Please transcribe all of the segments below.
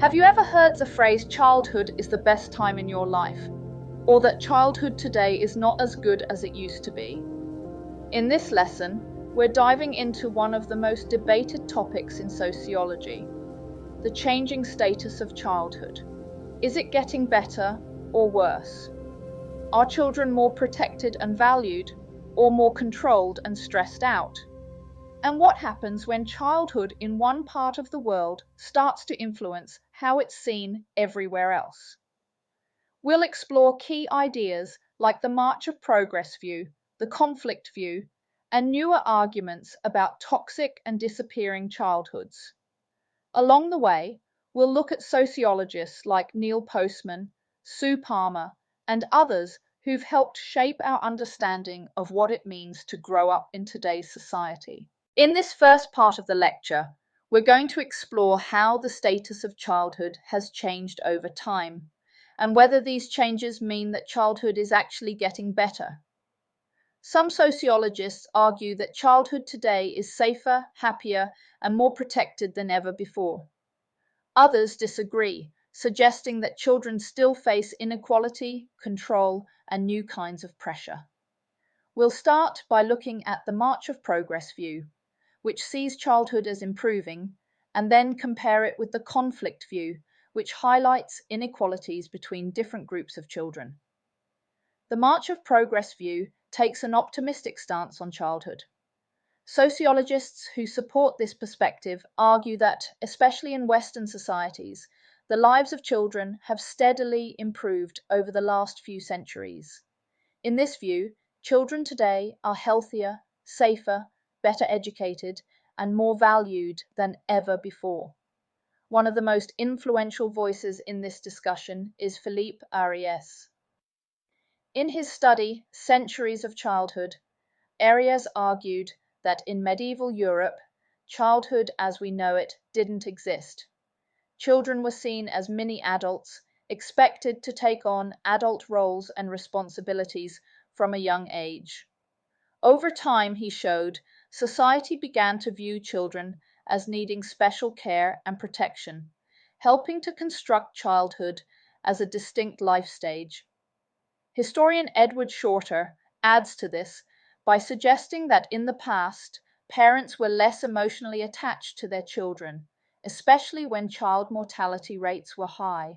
Have you ever heard the phrase childhood is the best time in your life? Or that childhood today is not as good as it used to be? In this lesson, we're diving into one of the most debated topics in sociology: the changing status of childhood. Is it getting better or worse? Are children more protected and valued, or more controlled and stressed out? And what happens when childhood in one part of the world starts to influence how it's seen everywhere else? We'll explore key ideas like the March of Progress view, the conflict view, and newer arguments about toxic and disappearing childhoods. Along the way, we'll look at sociologists like Neil Postman, Sue Palmer, and others who've helped shape our understanding of what it means to grow up in today's society. In this first part of the lecture, we're going to explore how the status of childhood has changed over time, and whether these changes mean that childhood is actually getting better. Some sociologists argue that childhood today is safer, happier, and more protected than ever before. Others disagree, suggesting that children still face inequality, control, and new kinds of pressure. We'll start by looking at the March of Progress view, which sees childhood as improving, and then compare it with the conflict view, which highlights inequalities between different groups of children. The March of Progress view takes an optimistic stance on childhood. Sociologists who support this perspective argue that, especially in Western societies, the lives of children have steadily improved over the last few centuries. In this view, children today are healthier, safer, better educated, and more valued than ever before. One of the most influential voices in this discussion is Philippe Ariès. In his study, Centuries of Childhood, Ariès argued that in medieval Europe, childhood as we know it didn't exist. Children were seen as mini adults, expected to take on adult roles and responsibilities from a young age. Over time, he showed, society began to view children as needing special care and protection, helping to construct childhood as a distinct life stage. Historian Edward Shorter adds to this by suggesting that in the past, parents were less emotionally attached to their children, especially when child mortality rates were high.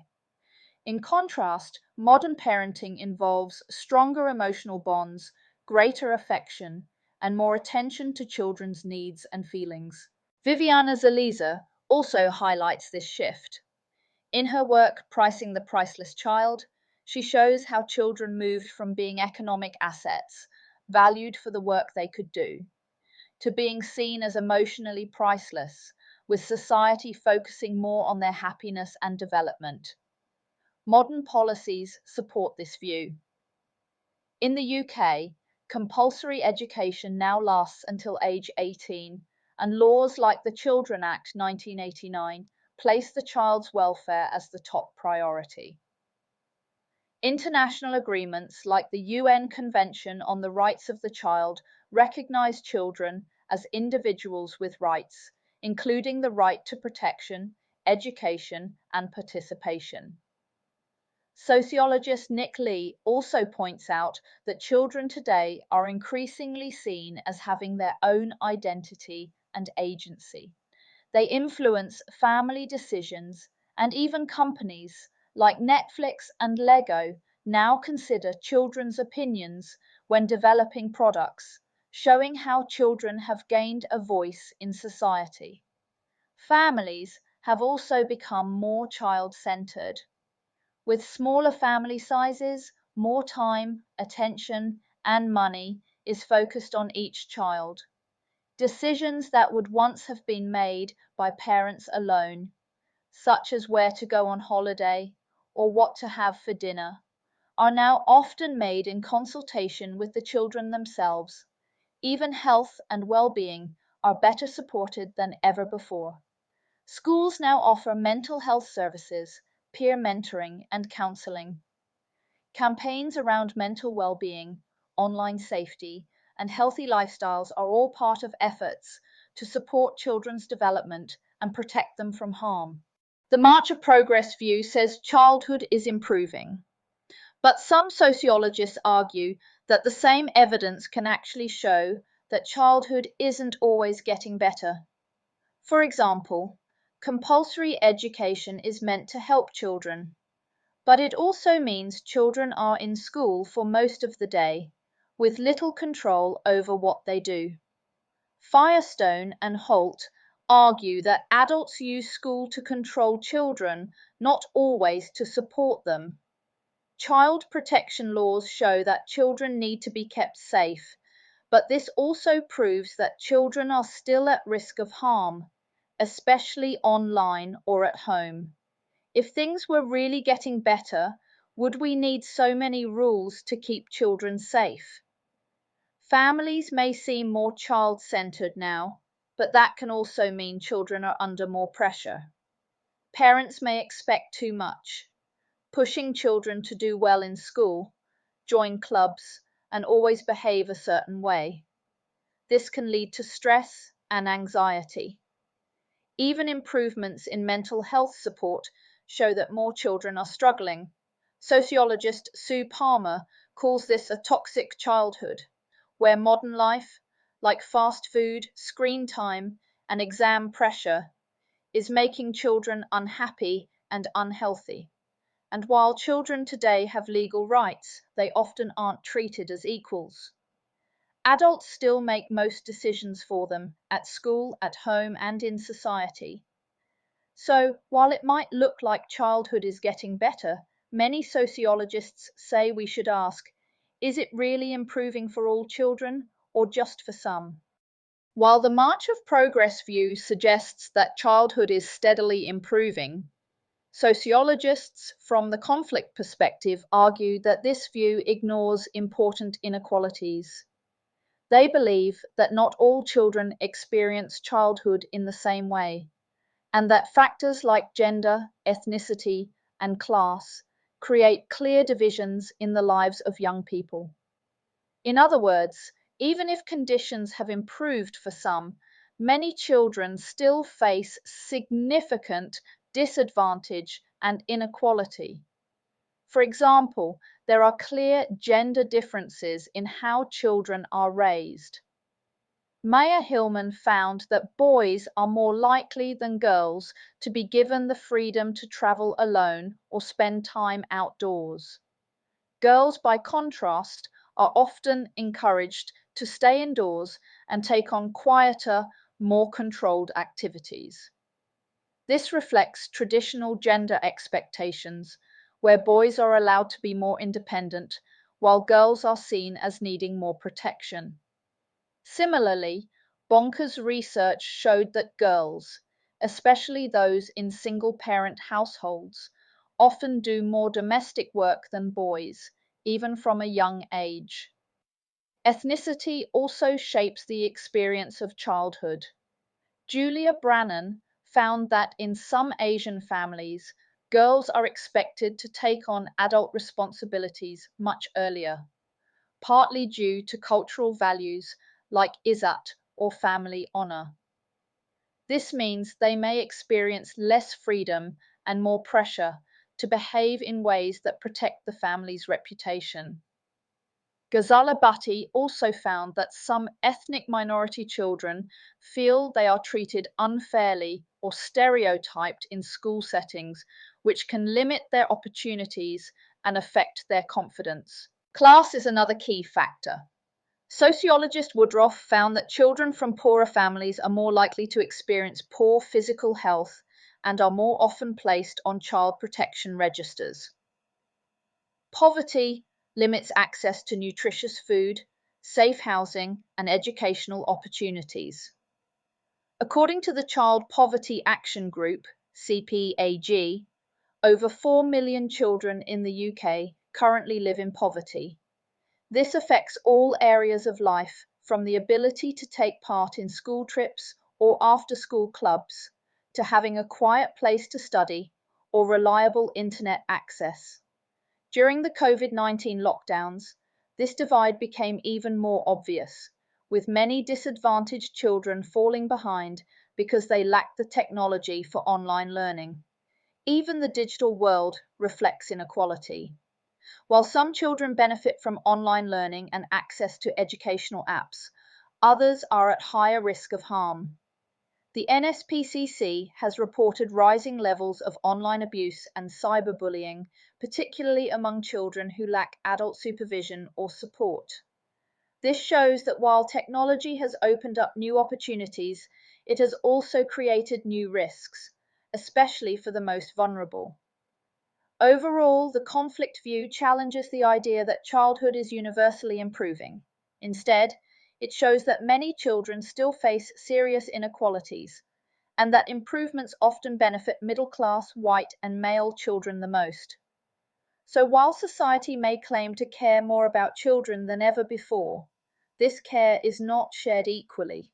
In contrast, modern parenting involves stronger emotional bonds, greater affection, and more attention to children's needs and feelings. Viviana Zeliza also highlights this shift. In her work, Pricing the Priceless Child, she shows how children moved from being economic assets, valued for the work they could do, to being seen as emotionally priceless, with society focusing more on their happiness and development. Modern policies support this view. In the UK, compulsory education now lasts until age 18, and laws like the Children Act 1989 place the child's welfare as the top priority. International agreements like the UN Convention on the Rights of the Child recognize children as individuals with rights, including the right to protection, education, and participation. Sociologist Nick Lee also points out that children today are increasingly seen as having their own identity and agency. They influence family decisions, and even companies like Netflix and Lego now consider children's opinions when developing products, showing how children have gained a voice in society. Families have also become more child-centered. With smaller family sizes, more time, attention, and money is focused on each child. Decisions that would once have been made by parents alone, such as where to go on holiday or what to have for dinner, are now often made in consultation with the children themselves. Even health and well-being are better supported than ever before. Schools now offer mental health services, peer mentoring, and counseling. Campaigns around mental well-being, online safety, and healthy lifestyles are all part of efforts to support children's development and protect them from harm. The March of Progress view says childhood is improving, but some sociologists argue that the same evidence can actually show that childhood isn't always getting better. For example, compulsory education is meant to help children, but it also means children are in school for most of the day, with little control over what they do. Firestone and Holt argue that adults use school to control children, not always to support them. Child protection laws show that children need to be kept safe, but this also proves that children are still at risk of harm, especially online or at home. If things were really getting better, would we need so many rules to keep children safe? Families may seem more child-centered now, but that can also mean children are under more pressure. Parents may expect too much, pushing children to do well in school, join clubs, and always behave a certain way. This can lead to stress and anxiety. Even improvements in mental health support show that more children are struggling. Sociologist Sue Palmer calls this a toxic childhood, where modern life, like fast food, screen time, and exam pressure, is making children unhappy and unhealthy. And while children today have legal rights, they often aren't treated as equals. Adults still make most decisions for them, at school, at home, and in society. So, while it might look like childhood is getting better, many sociologists say we should ask, is it really improving for all children or just for some? While the March of Progress view suggests that childhood is steadily improving, sociologists from the conflict perspective argue that this view ignores important inequalities. They believe that not all children experience childhood in the same way, and that factors like gender, ethnicity, and class create clear divisions in the lives of young people. In other words, even if conditions have improved for some, many children still face significant disadvantage and inequality. For example, there are clear gender differences in how children are raised. Maya Hillman found that boys are more likely than girls to be given the freedom to travel alone or spend time outdoors. Girls, by contrast, are often encouraged to stay indoors and take on quieter, more controlled activities. This reflects traditional gender expectations, where boys are allowed to be more independent, while girls are seen as needing more protection. Similarly, Bonker's research showed that girls, especially those in single-parent households, often do more domestic work than boys, even from a young age. Ethnicity also shapes the experience of childhood. Julia Brannan found that in some Asian families, girls are expected to take on adult responsibilities much earlier, partly due to cultural values like izzat or family honor. This means they may experience less freedom and more pressure to behave in ways that protect the family's reputation. Ghazala Bhatti also found that some ethnic minority children feel they are treated unfairly or stereotyped in school settings, which can limit their opportunities and affect their confidence. Class is another key factor. Sociologist Woodruff found that children from poorer families are more likely to experience poor physical health and are more often placed on child protection registers. Poverty limits access to nutritious food, safe housing, and educational opportunities. According to the Child Poverty Action Group, CPAG, over 4 million children in the UK currently live in poverty. This affects all areas of life, from the ability to take part in school trips or after-school clubs, to having a quiet place to study or reliable internet access. During the COVID-19 lockdowns, this divide became even more obvious, with many disadvantaged children falling behind because they lacked the technology for online learning. Even the digital world reflects inequality. While some children benefit from online learning and access to educational apps, others are at higher risk of harm. The NSPCC has reported rising levels of online abuse and cyberbullying, particularly among children who lack adult supervision or support. This shows that while technology has opened up new opportunities, it has also created new risks, especially for the most vulnerable. Overall, the conflict view challenges the idea that childhood is universally improving. Instead, it shows that many children still face serious inequalities, and that improvements often benefit middle-class, white, and male children the most. So while society may claim to care more about children than ever before, this care is not shared equally.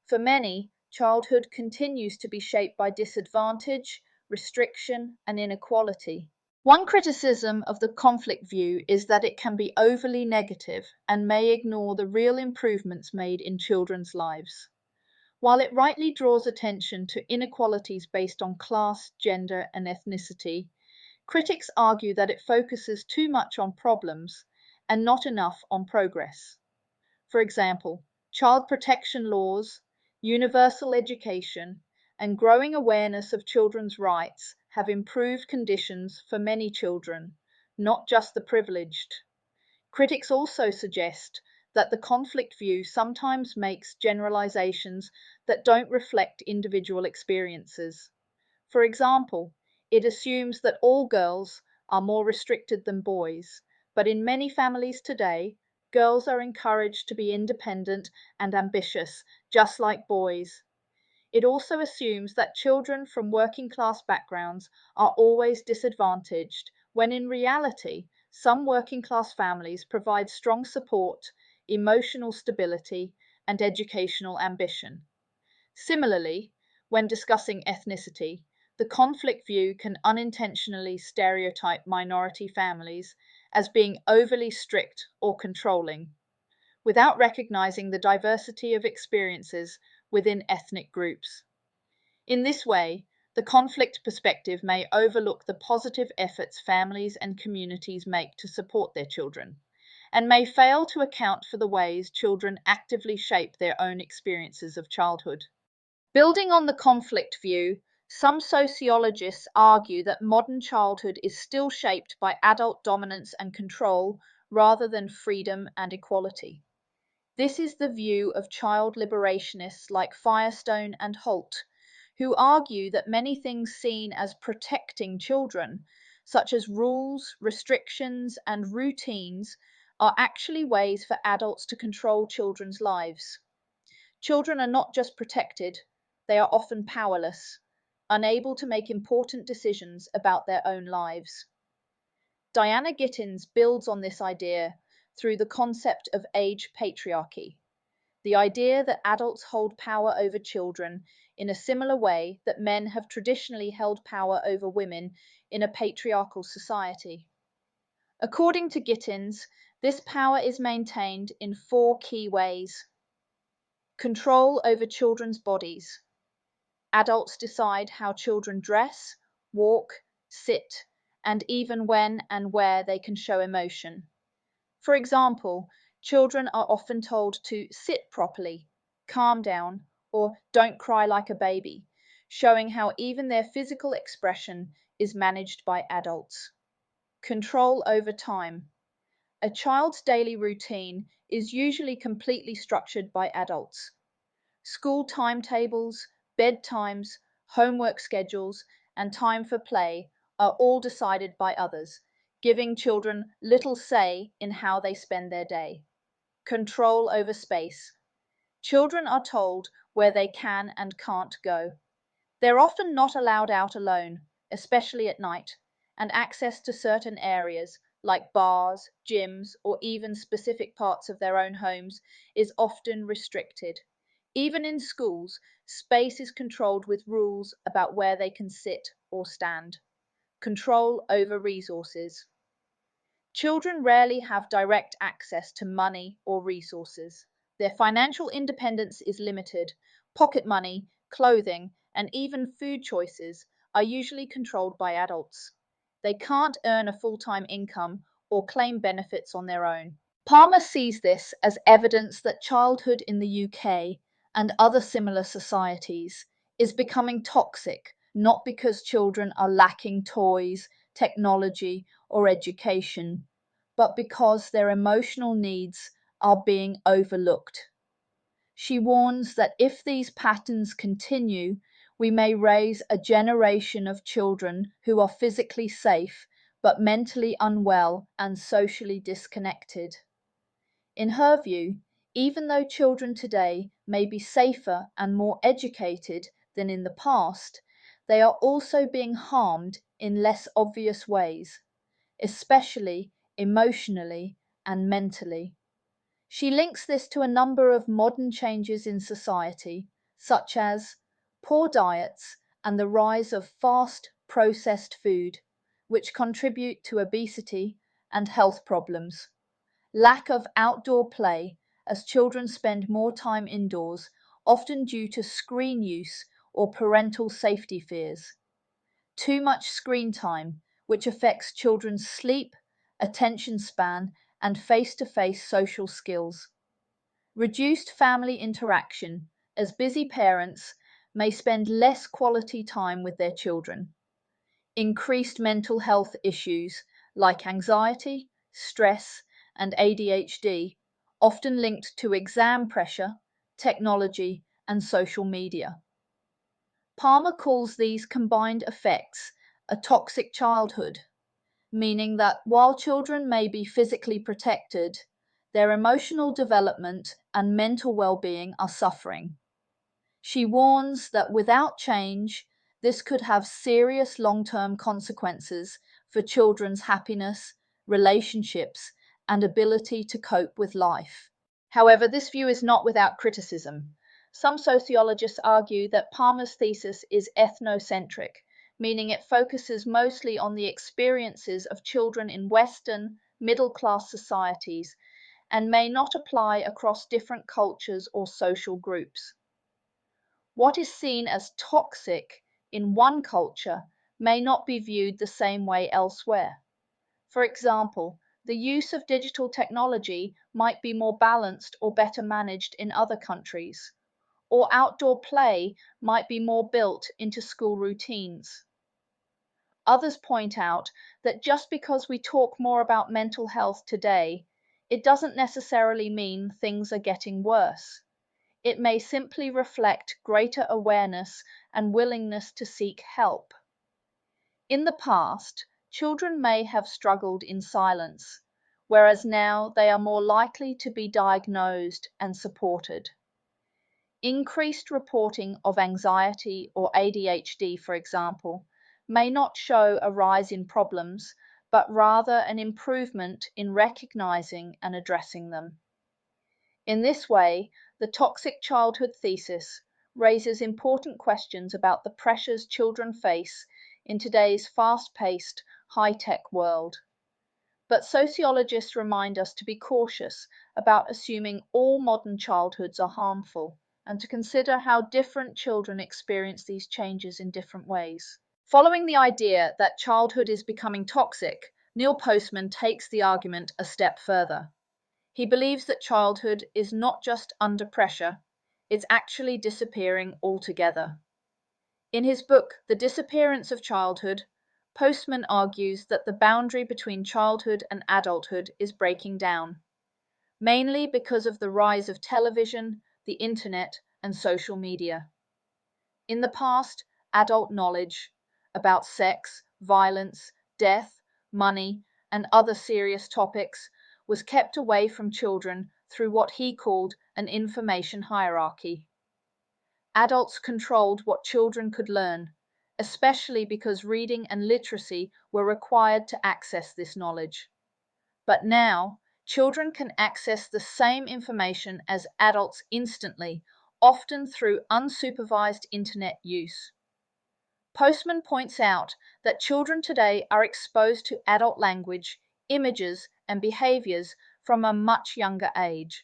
For many, childhood continues to be shaped by disadvantage, restriction, and inequality. One criticism of the conflict view is that it can be overly negative and may ignore the real improvements made in children's lives. While it rightly draws attention to inequalities based on class, gender, and ethnicity, critics argue that it focuses too much on problems and not enough on progress. For example, child protection laws, universal education, and growing awareness of children's rights have improved conditions for many children, not just the privileged. Critics also suggest that the conflict view sometimes makes generalizations that don't reflect individual experiences. For example, it assumes that all girls are more restricted than boys, but in many families today, girls are encouraged to be independent and ambitious, just like boys. It also assumes that children from working class backgrounds are always disadvantaged, when in reality, some working class families provide strong support, emotional stability, and educational ambition. Similarly, when discussing ethnicity, the conflict view can unintentionally stereotype minority families as being overly strict or controlling, without recognizing the diversity of experiences within ethnic groups. In this way, the conflict perspective may overlook the positive efforts families and communities make to support their children, and may fail to account for the ways children actively shape their own experiences of childhood. Building on the conflict view, some sociologists argue that modern childhood is still shaped by adult dominance and control rather than freedom and equality. This is the view of child liberationists like Firestone and Holt, who argue that many things seen as protecting children, such as rules, restrictions, and routines, are actually ways for adults to control children's lives. Children are not just protected, they are often powerless, unable to make important decisions about their own lives. Diana Gittins builds on this idea through the concept of age patriarchy, the idea that adults hold power over children in a similar way that men have traditionally held power over women in a patriarchal society. According to Gittins, this power is maintained in four key ways. Control over children's bodies. Adults decide how children dress, walk, sit, and even when and where they can show emotion. For example, children are often told to sit properly, calm down, or don't cry like a baby, showing how even their physical expression is managed by adults. Control over time. A child's daily routine is usually completely structured by adults. School timetables, bedtimes, homework schedules, and time for play are all decided by others, giving children little say in how they spend their day. Control over space. Children are told where they can and can't go. They're often not allowed out alone, especially at night, and access to certain areas, like bars, gyms, or even specific parts of their own homes, is often restricted. Even in schools, space is controlled with rules about where they can sit or stand. Control over resources. Children rarely have direct access to money or resources. Their financial independence is limited. Pocket money, clothing, and even food choices are usually controlled by adults. They can't earn a full-time income or claim benefits on their own. Palmer sees this as evidence that childhood in the UK and other similar societies is becoming toxic, not because children are lacking toys, technology, or education, but because their emotional needs are being overlooked. She warns that if these patterns continue, we may raise a generation of children who are physically safe but mentally unwell and socially disconnected. In her view, even though children today may be safer and more educated than in the past, they are also being harmed in less obvious ways, especially emotionally and mentally. She links this to a number of modern changes in society, such as poor diets and the rise of fast processed food, which contribute to obesity and health problems. Lack of outdoor play, as children spend more time indoors, often due to screen use or parental safety fears. Too much screen time, which affects children's sleep, attention span, and face-to-face social skills. Reduced family interaction, as busy parents may spend less quality time with their children. Increased mental health issues like anxiety, stress, and ADHD, often linked to exam pressure, technology, and social media. Palmer calls these combined effects a toxic childhood, meaning that while children may be physically protected, their emotional development and mental well-being are suffering. She warns that without change, this could have serious long-term consequences for children's happiness, relationships, and ability to cope with life. However, this view is not without criticism. Some sociologists argue that Palmer's thesis is ethnocentric, meaning it focuses mostly on the experiences of children in Western, middle-class societies and may not apply across different cultures or social groups. What is seen as toxic in one culture may not be viewed the same way elsewhere. For example, the use of digital technology might be more balanced or better managed in other countries, or outdoor play might be more built into school routines. Others point out that just because we talk more about mental health today, it doesn't necessarily mean things are getting worse. It may simply reflect greater awareness and willingness to seek help. In the past, children may have struggled in silence, whereas now they are more likely to be diagnosed and supported. Increased reporting of anxiety or ADHD, for example, may not show a rise in problems, but rather an improvement in recognizing and addressing them. In this way, the toxic childhood thesis raises important questions about the pressures children face in today's fast-paced, high-tech world. But sociologists remind us to be cautious about assuming all modern childhoods are harmful and to consider how different children experience these changes in different ways. Following the idea that childhood is becoming toxic, Neil Postman takes the argument a step further. He believes that childhood is not just under pressure, it's actually disappearing altogether. In his book, The Disappearance of Childhood, Postman argues that the boundary between childhood and adulthood is breaking down, mainly because of the rise of television, the internet, and social media. In the past, adult knowledge about sex, violence, death, money, and other serious topics was kept away from children through what he called an information hierarchy. Adults controlled what children could learn, especially because reading and literacy were required to access this knowledge. But now, children can access the same information as adults instantly, often through unsupervised internet use. Postman points out that children today are exposed to adult language, images, and behaviors from a much younger age.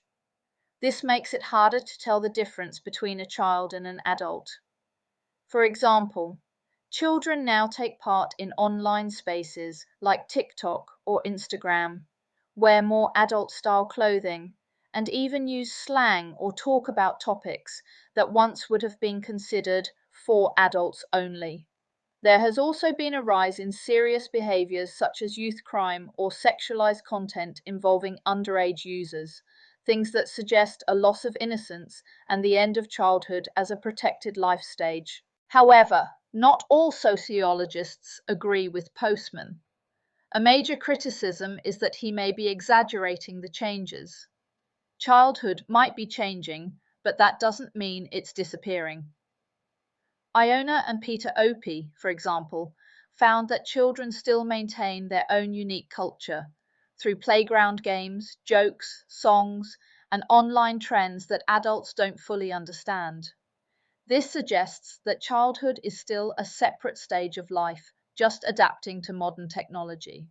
This makes it harder to tell the difference between a child and an adult. For example, Children now take part in online spaces like TikTok or Instagram, wear more adult-style clothing, and even use slang or talk about topics that once would have been considered for adults only. There has also been a rise in serious behaviors such as youth crime or sexualized content involving underage users, things that suggest a loss of innocence and the end of childhood as a protected life stage. However, not all sociologists agree with Postman. A major criticism is that he may be exaggerating the changes. Childhood might be changing, but that doesn't mean it's disappearing. Iona and Peter Opie, for example, found that children still maintain their own unique culture through playground games, jokes, songs, and online trends that adults don't fully understand. This suggests that childhood is still a separate stage of life, just adapting to modern technology.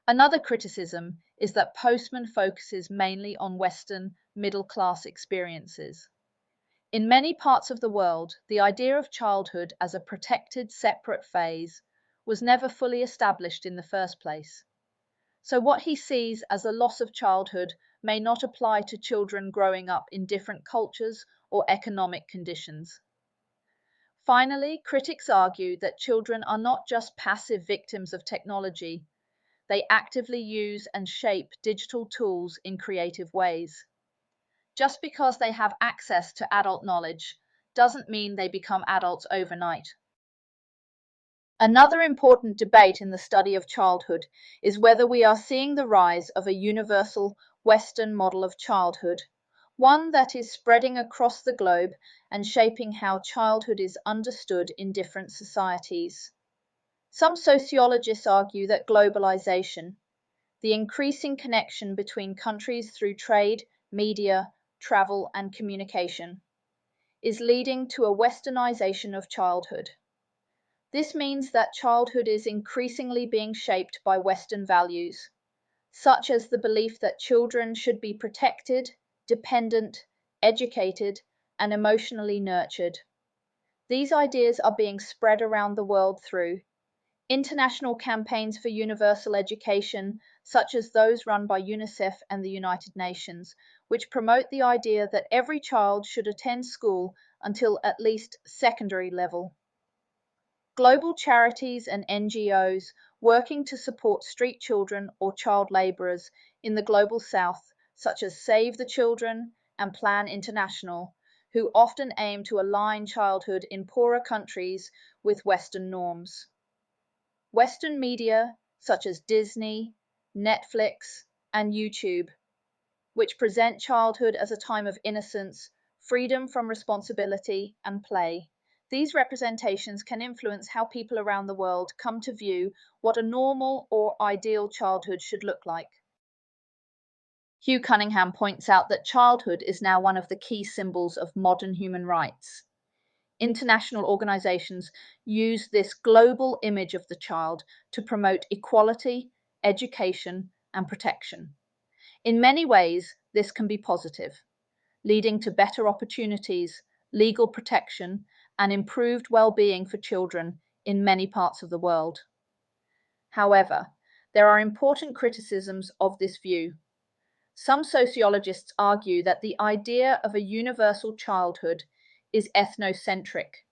Another criticism is that Postman focuses mainly on Western middle-class experiences. In many parts of the world, the idea of childhood as a protected, separate phase was never fully established in the first place. So what he sees as a loss of childhood may not apply to children growing up in different cultures or economic conditions. Finally, critics argue that children are not just passive victims of technology, they actively use and shape digital tools in creative ways. Just because they have access to adult knowledge doesn't mean they become adults overnight. Another important debate in the study of childhood is whether we are seeing the rise of a universal Western model of childhood, one that is spreading across the globe and shaping how childhood is understood in different societies. Some sociologists argue that globalization, the increasing connection between countries through trade, media, travel, and communication, is leading to a westernization of childhood. This means that childhood is increasingly being shaped by Western values, such as the belief that children should be protected, dependent, educated, and emotionally nurtured. These ideas are being spread around the world through international campaigns for universal education, such as those run by UNICEF and the United Nations, which promote the idea that every child should attend school until at least secondary level. Global charities and NGOs working to support street children or child laborers in the global south, such as Save the Children and Plan International, who often aim to align childhood in poorer countries with Western norms. Western media, such as Disney, Netflix, and YouTube, which present childhood as a time of innocence, freedom from responsibility, and play. These representations can influence how people around the world come to view what a normal or ideal childhood should look like. Hugh Cunningham points out that childhood is now one of the key symbols of modern human rights. International organizations use this global image of the child to promote equality, education, and protection. In many ways, this can be positive, leading to better opportunities, legal protection, and improved well-being for children in many parts of the world. However, there are important criticisms of this view. Some sociologists argue that the idea of a universal childhood is ethnocentric,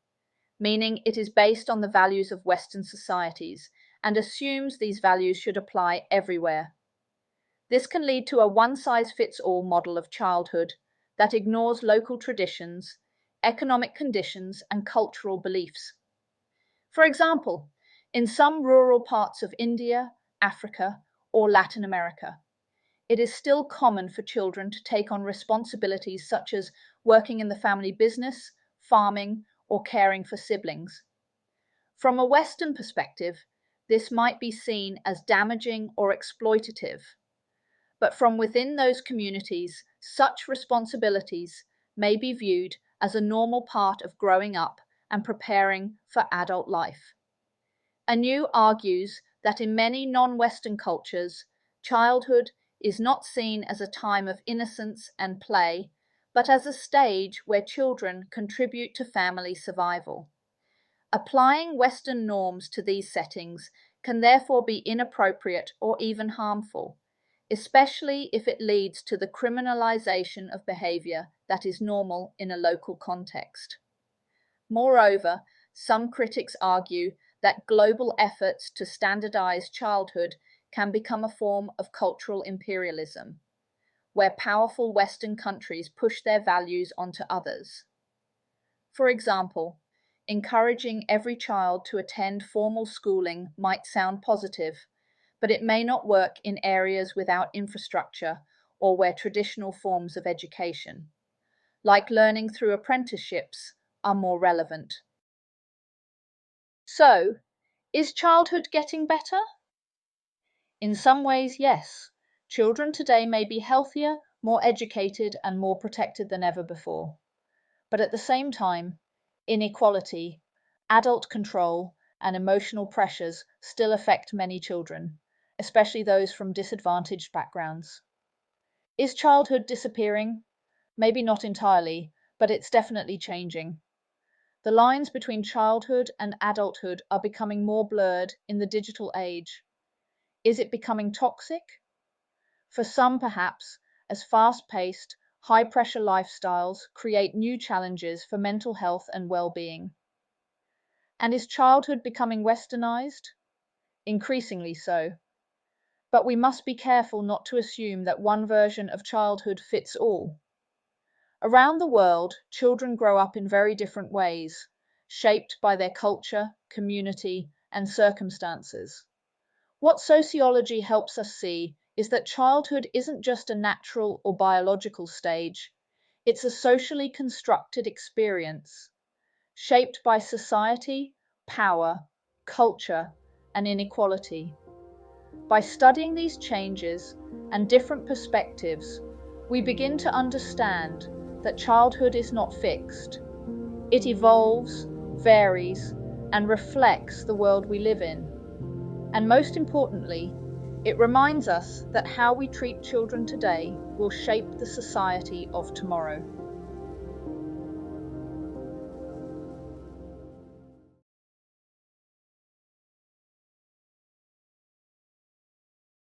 meaning it is based on the values of Western societies and assumes these values should apply everywhere. This can lead to a one-size-fits-all model of childhood that ignores local traditions, economic conditions, and cultural beliefs. For example, in some rural parts of India, Africa, or Latin America, it is still common for children to take on responsibilities such as working in the family business, farming, or caring for siblings. From a Western perspective, this might be seen as damaging or exploitative, but from within those communities, such responsibilities may be viewed as a normal part of growing up and preparing for adult life. Anu argues that in many non-Western cultures, childhood is not seen as a time of innocence and play, but as a stage where children contribute to family survival. Applying Western norms to these settings can therefore be inappropriate or even harmful, especially if it leads to the criminalization of behavior that is normal in a local context. Moreover, some critics argue that global efforts to standardize childhood can become a form of cultural imperialism, where powerful Western countries push their values onto others. For example, encouraging every child to attend formal schooling might sound positive, but it may not work in areas without infrastructure or where traditional forms of education, like learning through apprenticeships, are more relevant. So, is childhood getting better? In some ways, yes. Children today may be healthier, more educated, and more protected than ever before. But at the same time, inequality, adult control, and emotional pressures still affect many children, especially those from disadvantaged backgrounds. Is childhood disappearing? Maybe not entirely, but it's definitely changing. The lines between childhood and adulthood are becoming more blurred in the digital age. Is it becoming toxic? For some, perhaps, as fast-paced, high-pressure lifestyles create new challenges for mental health and well-being. And is childhood becoming westernized? Increasingly so. But we must be careful not to assume that one version of childhood fits all. Around the world, children grow up in very different ways, shaped by their culture, community, and circumstances. What sociology helps us see is that childhood isn't just a natural or biological stage, it's a socially constructed experience, shaped by society, power, culture, and inequality. By studying these changes and different perspectives, we begin to understand that childhood is not fixed. It evolves, varies, and reflects the world we live in. And most importantly, it reminds us that how we treat children today will shape the society of tomorrow.